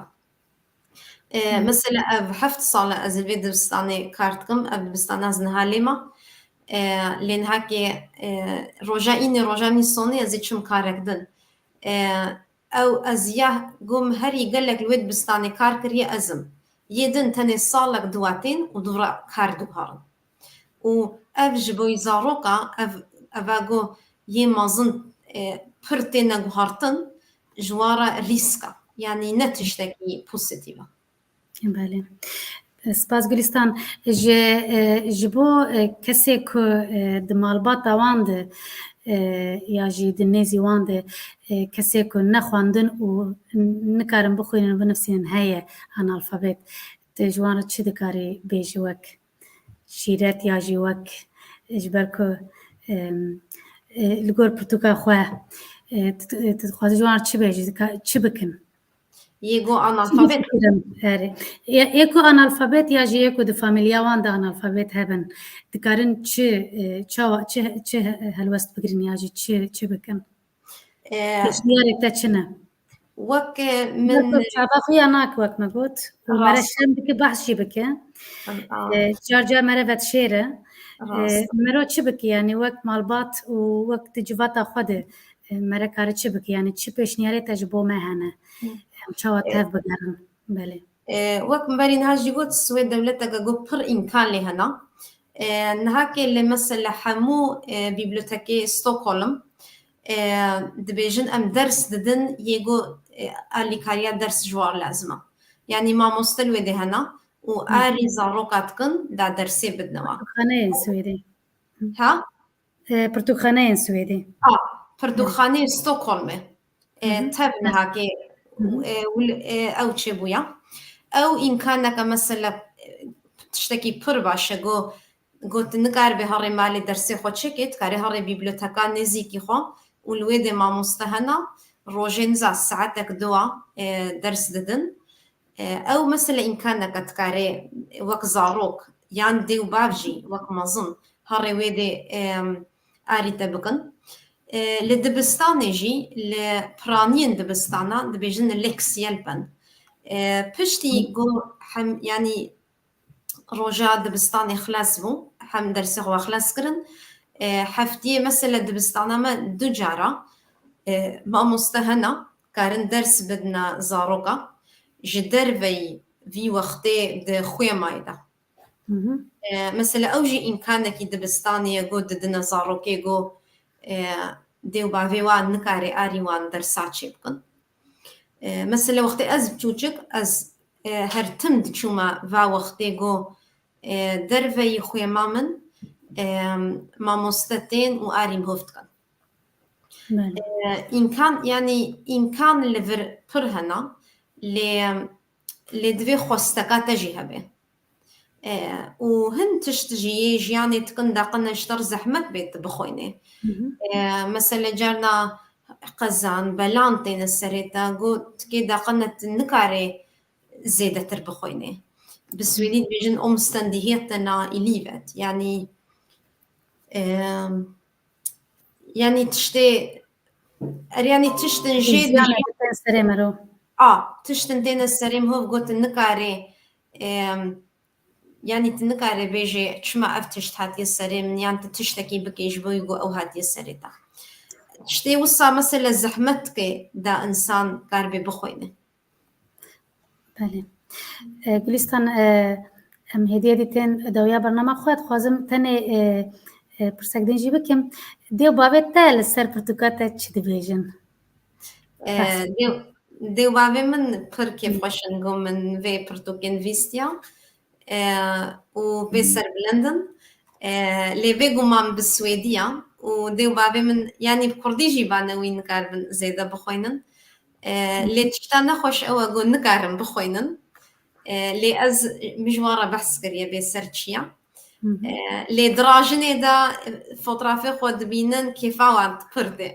mesela ev 7 sala ez li vê dibistanê kar dikim ev dibistana ez niha lê me lê nihakê roja înê roja nîsonê ez ê çim karek din ew ez ya gom herî gelek li wê dibistanê kar kiriye ezim yê din tenê salek duwatên û dûra kar diguherin û ev ji bo zaroka ev got yê mezin پر تێنە گوهارتن جوارە ریسکە یعنی نەتشتێکی پوزیتیڤە. بله سپاس گلیستان ji bo kesê ku di malbata wan de ya jî di nêzî wan de kesê ku nexwandin û nikarin bixwînin binivîsin heye analfabet te ji wan re çi dikarî bêjî wek şîret ya jî wek ji ber ku li gor pirtûka xwe tu dixwazî ji wan re çi bêjî çi bikin? Yego analfabet Eko analfabet ya jî eko di familya wan de analfabet hebin dikarin çi helwest bigirin ya jî çi bikin? Pêşniyarê te çi ne? Wek min çabaxiya nak wek me got û mere şem dike behs jî bike car car mere vetşêre mero çi bike yani wek malbat û wek di civata xwe de mere karî çi bike yani çi pêşniyarê te ji bo me hene em çawa tev bigerin belê وەک مبەرین هاژی گوت سوێ دەولەتەکە گۆ پڕ ئیمکان لێ هەنا نهاکێ لێ مەسەلە هەموو بیبلۆتەکێ ستۆکۆڵم دەبێژن ئەم دەرس ددن یێگۆ ئالیکاریە دەرس ژوار لازمە یعنی مامۆستە لێ دێ هەنا و ئاری زاڕۆکا دکن دا دەرسێ بدنەوە pirtûkxaneyên Swêdê ها pirtûkxaneyên Swêdê pirtûkxaneyê ستۆکۆڵمê تەب نهاکێ ئەو چێ بووە ئەو ئیمکانەکە مەسەلە تشتێکی پڕ باشە گوت نکار بێ هەڕێ مالێ دەرسێ خۆ چێکێت کارێ هەڕێ بیبلۆتەکان نێزیکی خۆ و لێ دێ مامۆستە هەنا ڕۆژێ نزا سعاتێک دووە دەرس ددن ئەو مەسەلە ئیمکانەکە تکارێ وەک زاڕۆک یان دێ و بابژی وەک مەزن هەڕێ وێ دێ ئاریتە بکەن لە دبستانێژی لە پرانیên dibistana dibêjin leksiyel ben piştî got yanî roja dibistanê xilas bû hem dersê xwe xilas kirin heftiyê mesele dibistana me du cara mamoste hena karin ders bidine zaroka ji derveyî vî wextê di xwêmayê de mesele ew jî îmkanekî dibistanê got didine zarokê got dê û bavê wan nikarê arî wan dersa çê bikin mesele wextê ez biçûçik ez her tim diçûme va wextê got derveyî xwêma min mamoste tên û arî mihof dikin îmkan yanî îmkan li vir pir hena lê divê xwesteka te jî hebe û hin tişt jî yê jiyanê dikin daqine ji ter zehmet bê tu bixwînî mesele carna qezan belan têne serê te got tikê daqine tu nikarê zêdetir bixwînî bi Swêdî dibêjin omstendîhiyetena îlîvet yanî tiştê yanî tiştin jê serê mero tiştin têne serê mihov gotin nikarê yanî tu nikarê bêjê çima ev tişt hatiye serê min yan tu tiştekî bikê ji bo got ew hatiye serê te tiştê wisa mesele zehmet dike da insan kar bê bixwîne belê Gülistan em hêdiyê dîtên dewiya bername xwe dixwazim tenê pirsekdên jî bikim dê û bavê te li ser pirtûka te çi dibêjin dê û bavê min pir kêfxweşin got min vê pirtûkên vîstiya û vê serbilendin lê vê guman bi Swêdiya û dê û bavê min yanî bi Kurdî jî banewî nikarbin zêde bixwînin lê tişta nexweş ew e got nikarin bixwînin lê ez mijwara behs kiriye bê ser çi ye lê dirajinê de fotrafê xwe dibînin kêfa wan pir dê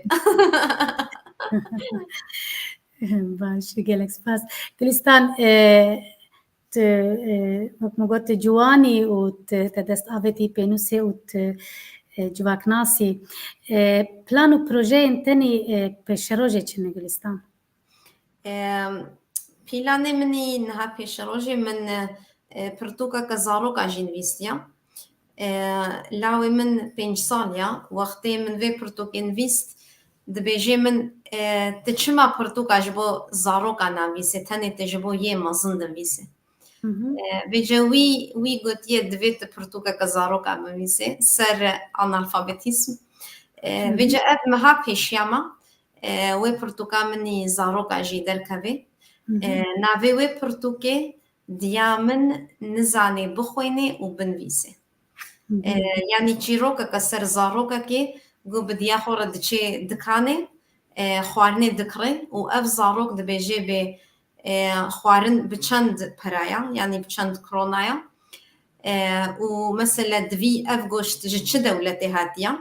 baş gelek spas Gülistan wek me got tu ciwanî û te dest avêtî pênûsê û tu civaknasî plan û projeyên tenê pêşerojê çi ne Gülistan Planê minî niha pêşerojê min pirtûkeke zaroka jî nivîstiye lawê min 5 sal ya wextê min vê pirtûkê nivîst dibêjê min tu çima pirtûka ji bo zaroka navîsê tenê te ji bo yê mezin dinivîsê bêje wî gotiye divê tu pirtûkeke zaroka binivîsê ser analfabetîsm ویجا اف مها پیشیاما وی پرتوکا منی زاروکا جی درکوی ناوی وی پرتوکه دیا من نزانی بخوینه و بنویسه یعنی چیروکا کسر زاروکا که گو بدیا خورا دچه دکانه خوارنه دکره و اف زاروک دبیجه به خوارن بچند پرایا یعنی بچند کرونایا ومثلا دوی اف گوشت جه دولتی هاتیا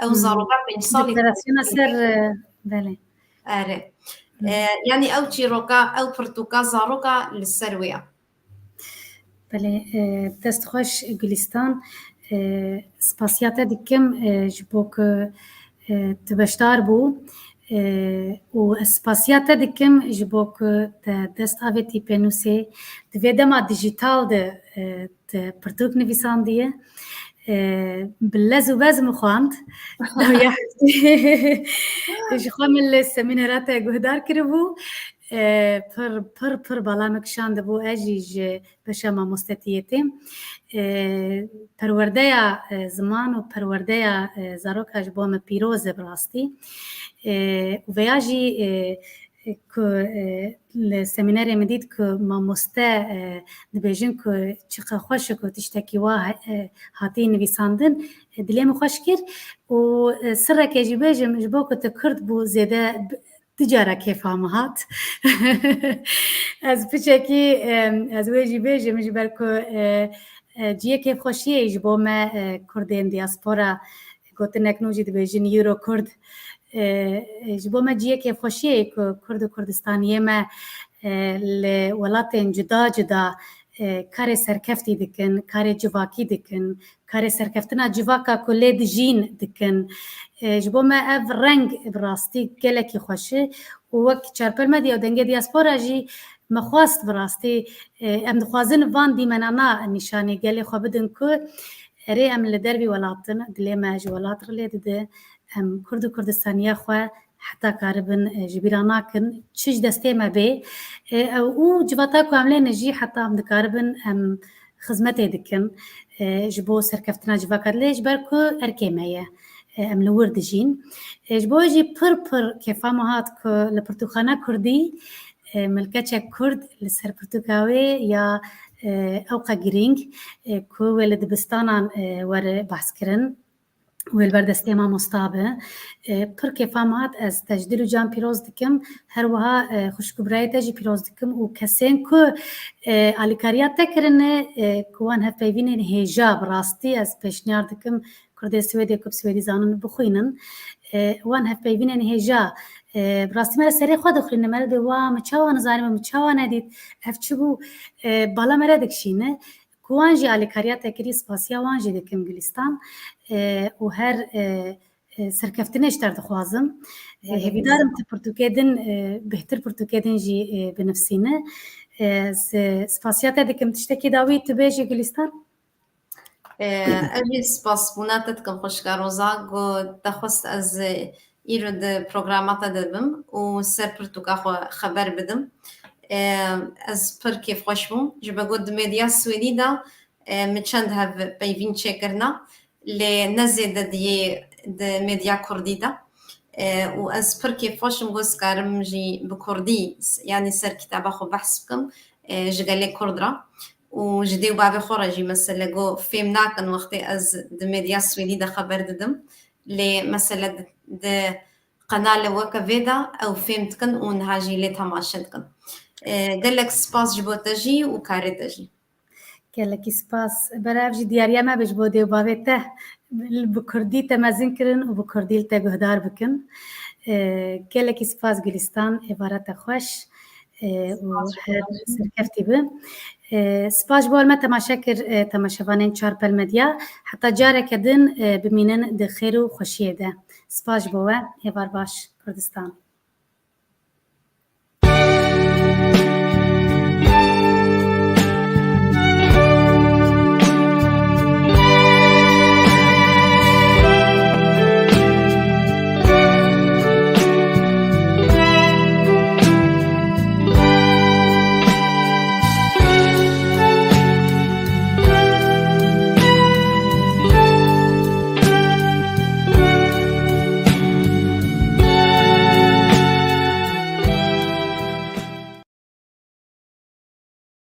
او زاروکا 5 سالی دکلراسیون سر بله اره يعني او تشيروكا او برتوكا زاروكا للسروية بله دست خوش گلستان سپاسیات دکم جبو که تبشتار بو و سپاسیات دکم جبو که دست آویتی پنوسه دویدما دیجیتال ده پرتوک نویساندیه باللز وباز مخواند ايش خامل السمينارات جهدار كربو پر بالا مكشان دبو اجيج بشما مستتيتم پروردهیا زمان و پروردهیا زاروک اجبام پیروز براستي ویاجی که السمینار مدید که ما مسته دبیجن که چقدر خوشه که تشتکی واه هاتی نویساندن دلیم خوش کرد و سر که جیبجم جبا که تکرد بو زیاده تجاره کیفام هات از پیچکی از وی جیبجم جبر که جیه کیف خوشیه جبا ما کردین دیاسپورا گوتن اکنوجی دبیجن یورو کرد جبو ما جیه که خوشیه که کرد و کردستانیه ما لولاتین جدا جدا کار سرکفتی دکن، کار جواکی دکن، کار سرکفتنا جواکا کلی دجین دکن جبو ما اف رنگ براستی گله کی خوشه و وقت چارپل مدی و دنگه دیاسپورا جی مخواست براستی ام دخوازن وان دی منانا نشانی گله خواه بدن که اره ام لدربی ولاتن دلی ما جی ولات رلی ده ام کرد و کردستانیه خواه حتى كاربن جبيرانا كن تشج دستي ما بي او جواتا كو عملي نجي حتى ام دكاربن ام خدمتي دكن جبو سركفتنا جواكر ليش بركو اركيميه ام لورد جين جبو جي پر كيفا مهات كو لبرتوخانا كردي ملكتشا كرد لسر برتوكاوي يا اوقا جرينج كو ولد بستانا ور بحث كرن والبردستي ما مصطابة پر كفامات از تجديد جان بيروز دكم هر وها خوشكو براي تجي بيروز دكم و كسين كو آليكاريات تكرن كوان هف بيبينين هيجا براستي از پیشنیار دكم كردي سويدي كوب سويدي زانن بخوينن وان هف بيبينين هيجا براستي مرا سري خوا دخلين مرا دوا مچاوان زانم مچاوان ديت هف چبو بالا مرا دكشينه كوانجي آليكاريات تكري سپاسيا وانجي دكم گلستان و هر سرکفتنش در دخوازم هیدارم ت پرتوکیدن بهتر پرتوکیدن جی بنفسینه سپاسیات دکم تشتکی داوی تبیجی گلستان اجي سپاس بوناتت کم خوشکاروزا گو تخواست از ایرد پروگراماتا دبم و سر پرتوکا خبر بدم از پر کیف خوش بوم جبه گود مدیا سویدی دا مچند هف بیوین چکرنا لنزيد دي ميديا كرديدا وأز بركي فوش مغوز كارم جي بكردي يعني سر كتابة خو بحث بكم جغالي كردرا وجديو بابي خورجي مثلا جو فيم ناكن وقتي أز دي ميديا سويدي دا خبر ددم لمثلا دي قناة وكا فيدا أو فيم تكن ونهاجي لي تماشتكن قالك سباس جبو تجي وكاري تجي كلكي سباس برافجي دياريا ما بجبو ديو بابته بكردي تمازن كرن وبكردي تجهدار بكن كلكي سباس جلستان عبارة خوش وهر سركفتي به سپاس بول ما تماشاكر تماشافانين چارپل مديا حتى جاره كدن بمينن ده خير و خوشيه ده سپاس بوه هوار باش كردستان